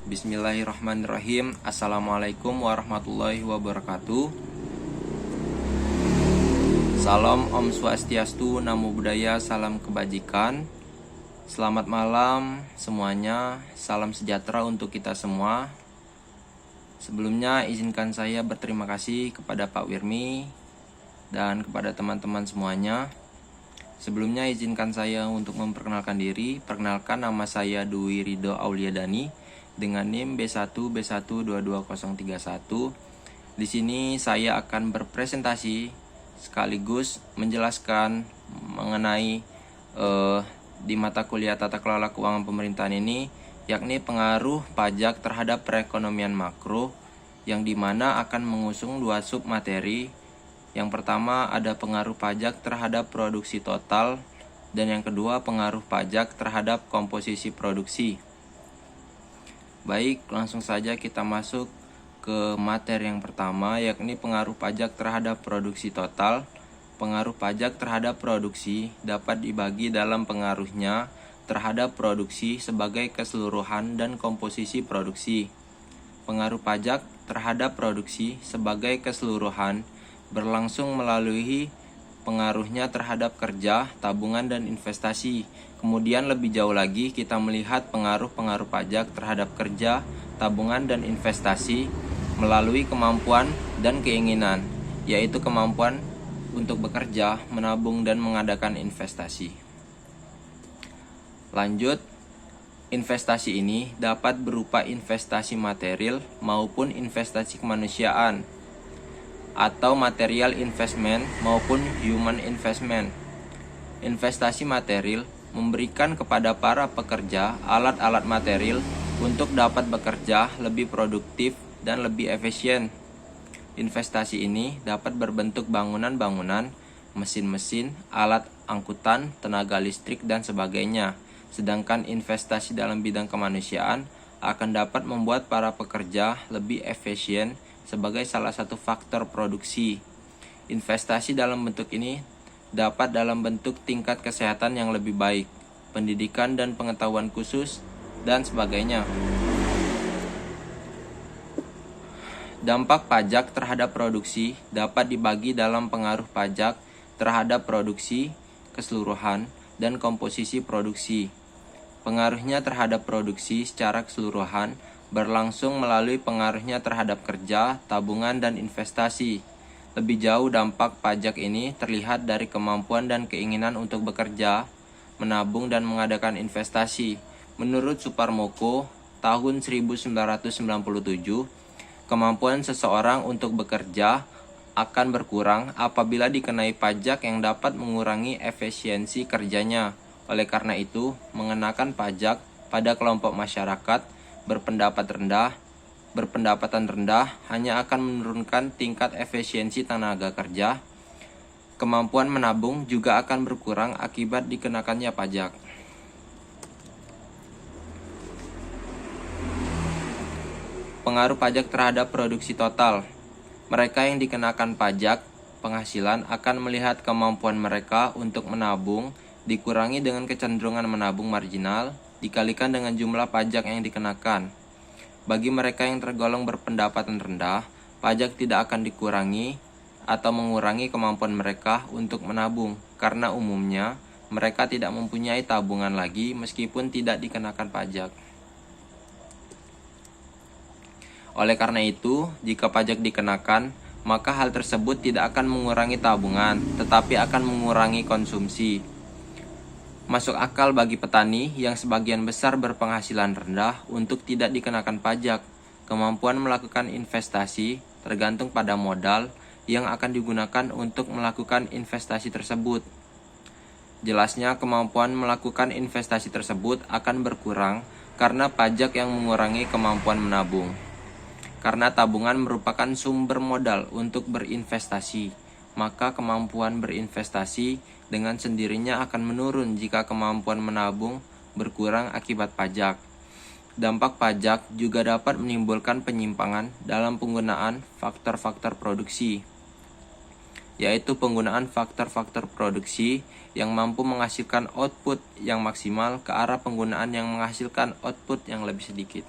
Bismillahirrahmanirrahim. Assalamualaikum warahmatullahi wabarakatuh. Salam Om Swastiastu, Namo Buddhaya, salam kebajikan. Selamat malam semuanya. Salam sejahtera untuk kita semua. Sebelumnya izinkan saya berterima kasih kepada Pak Wirmi dan kepada teman-teman semuanya. Sebelumnya izinkan saya untuk memperkenalkan diri. Perkenalkan, nama saya Dwi Ridho Auliadani dengan NIM B1B1222031. Di sini saya akan berpresentasi sekaligus menjelaskan mengenai di mata kuliah Tata Kelola Keuangan Pemerintahan ini, yakni pengaruh pajak terhadap perekonomian makro, yang dimana akan mengusung dua submateri. Yang pertama ada pengaruh pajak terhadap produksi total, dan yang kedua pengaruh pajak terhadap komposisi produksi. Baik, langsung saja kita masuk ke materi yang pertama, yakni pengaruh pajak terhadap produksi total. Pengaruh pajak terhadap produksi dapat dibagi dalam pengaruhnya terhadap produksi sebagai keseluruhan dan komposisi produksi. Pengaruh pajak terhadap produksi sebagai keseluruhan berlangsung melalui pengaruhnya terhadap kerja, tabungan, dan investasi. Kemudian lebih jauh lagi kita melihat pengaruh-pengaruh pajak terhadap kerja, tabungan, dan investasi melalui kemampuan dan keinginan, yaitu kemampuan untuk bekerja, menabung, dan mengadakan investasi. Lanjut, investasi ini dapat berupa investasi material maupun investasi kemanusiaan, atau material investment maupun human investment. Investasi material memberikan kepada para pekerja alat-alat material untuk dapat bekerja lebih produktif dan lebih efisien. Investasi ini dapat berbentuk bangunan-bangunan, mesin-mesin, alat angkutan, tenaga listrik, dan sebagainya. Sedangkan investasi dalam bidang kemanusiaan akan dapat membuat para pekerja lebih efisien sebagai salah satu faktor produksi. Investasi dalam bentuk ini dapat dalam bentuk tingkat kesehatan yang lebih baik, pendidikan dan pengetahuan khusus, dan sebagainya. Dampak pajak terhadap produksi dapat dibagi dalam pengaruh pajak terhadap produksi keseluruhan dan komposisi produksi. Pengaruhnya terhadap produksi secara keseluruhan berlangsung melalui pengaruhnya terhadap kerja, tabungan, dan investasi. Lebih jauh, dampak pajak ini terlihat dari kemampuan dan keinginan untuk bekerja, menabung, dan mengadakan investasi. Menurut Suparmoko tahun 1997, kemampuan seseorang untuk bekerja akan berkurang apabila dikenai pajak yang dapat mengurangi efisiensi kerjanya. Oleh karena itu, mengenakan pajak pada kelompok masyarakat berpendapatan rendah hanya akan menurunkan tingkat efisiensi tenaga kerja. Kemampuan menabung juga akan berkurang akibat dikenakannya pajak. Pengaruh pajak terhadap produksi total. Mereka yang dikenakan pajak penghasilan akan melihat kemampuan mereka untuk menabung dikurangi dengan kecenderungan menabung marginal dikalikan dengan jumlah pajak yang dikenakan. Bagi mereka yang tergolong berpendapatan rendah, pajak tidak akan dikurangi atau mengurangi kemampuan mereka untuk menabung, karena umumnya mereka tidak mempunyai tabungan lagi meskipun tidak dikenakan pajak. Oleh karena itu, jika pajak dikenakan, maka hal tersebut tidak akan mengurangi tabungan, tetapi akan mengurangi konsumsi. Masuk akal bagi petani yang sebagian besar berpenghasilan rendah untuk tidak dikenakan pajak. Kemampuan melakukan investasi tergantung pada modal yang akan digunakan untuk melakukan investasi tersebut. Jelasnya, kemampuan melakukan investasi tersebut akan berkurang karena pajak yang mengurangi kemampuan menabung. Karena tabungan merupakan sumber modal untuk berinvestasi, maka kemampuan berinvestasi dengan sendirinya akan menurun jika kemampuan menabung berkurang akibat pajak. Dampak pajak juga dapat menimbulkan penyimpangan dalam penggunaan faktor-faktor produksi, yaitu penggunaan faktor-faktor produksi yang mampu menghasilkan output yang maksimal ke arah penggunaan yang menghasilkan output yang lebih sedikit.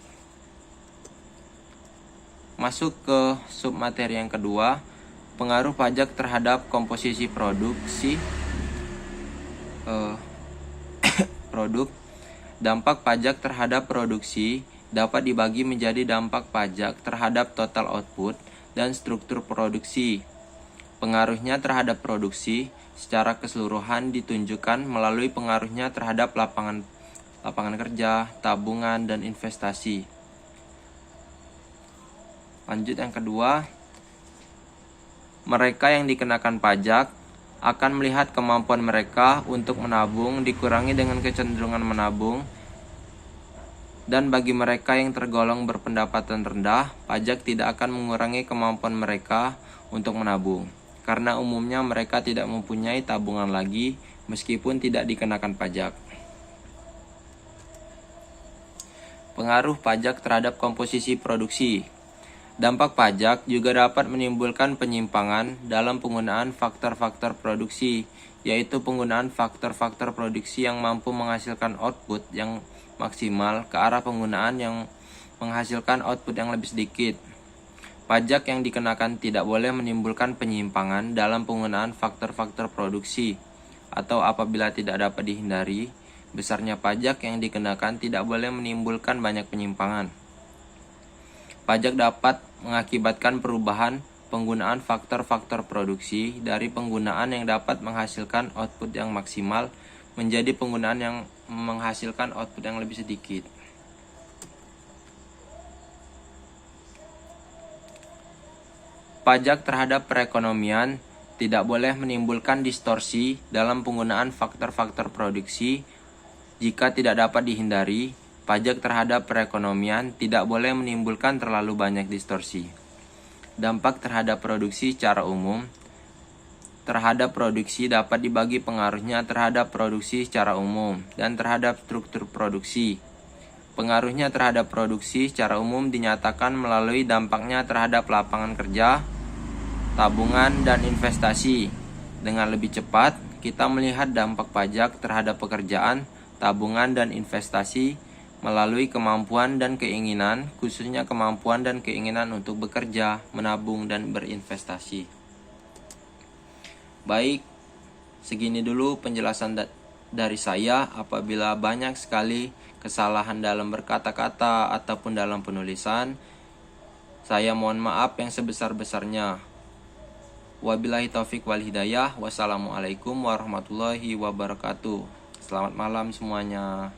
Masuk ke submateri yang kedua, pengaruh pajak terhadap komposisi produk. Dampak pajak terhadap produksi dapat dibagi menjadi dampak pajak terhadap total output dan struktur produksi. Pengaruhnya terhadap produksi secara keseluruhan ditunjukkan melalui pengaruhnya terhadap lapangan kerja, tabungan, dan investasi. Lanjut yang kedua, mereka yang dikenakan pajak akan melihat kemampuan mereka untuk menabung dikurangi dengan kecenderungan menabung. Dan bagi mereka yang tergolong berpendapatan rendah, pajak tidak akan mengurangi kemampuan mereka untuk menabung, karena umumnya mereka tidak mempunyai tabungan lagi meskipun tidak dikenakan pajak. Pengaruh pajak terhadap komposisi produksi. Dampak pajak juga dapat menimbulkan penyimpangan dalam penggunaan faktor-faktor produksi, yaitu penggunaan faktor-faktor produksi yang mampu menghasilkan output yang maksimal ke arah penggunaan yang menghasilkan output yang lebih sedikit. Pajak yang dikenakan tidak boleh menimbulkan penyimpangan dalam penggunaan faktor-faktor produksi, atau apabila tidak dapat dihindari, besarnya pajak yang dikenakan tidak boleh menimbulkan banyak penyimpangan. Pajak dapat mengakibatkan perubahan penggunaan faktor-faktor produksi dari penggunaan yang dapat menghasilkan output yang maksimal menjadi penggunaan yang menghasilkan output yang lebih sedikit. Pajak terhadap perekonomian tidak boleh menimbulkan distorsi dalam penggunaan faktor-faktor produksi. Jika tidak dapat dihindari, pajak terhadap perekonomian tidak boleh menimbulkan terlalu banyak distorsi. Dampak terhadap produksi secara umum. Terhadap produksi dapat dibagi pengaruhnya terhadap produksi secara umum dan terhadap struktur produksi. Pengaruhnya terhadap produksi secara umum dinyatakan melalui dampaknya terhadap lapangan kerja, tabungan, dan investasi. Dengan lebih cepat, kita melihat dampak pajak terhadap pekerjaan, tabungan, dan investasi melalui kemampuan dan keinginan, khususnya kemampuan dan keinginan untuk bekerja, menabung, dan berinvestasi. Baik, segini dulu penjelasan dari saya. Apabila banyak sekali kesalahan dalam berkata-kata ataupun dalam penulisan, saya mohon maaf yang sebesar-besarnya. Wabillahi taufik wal hidayah. Wassalamualaikum warahmatullahi wabarakatuh. Selamat malam semuanya.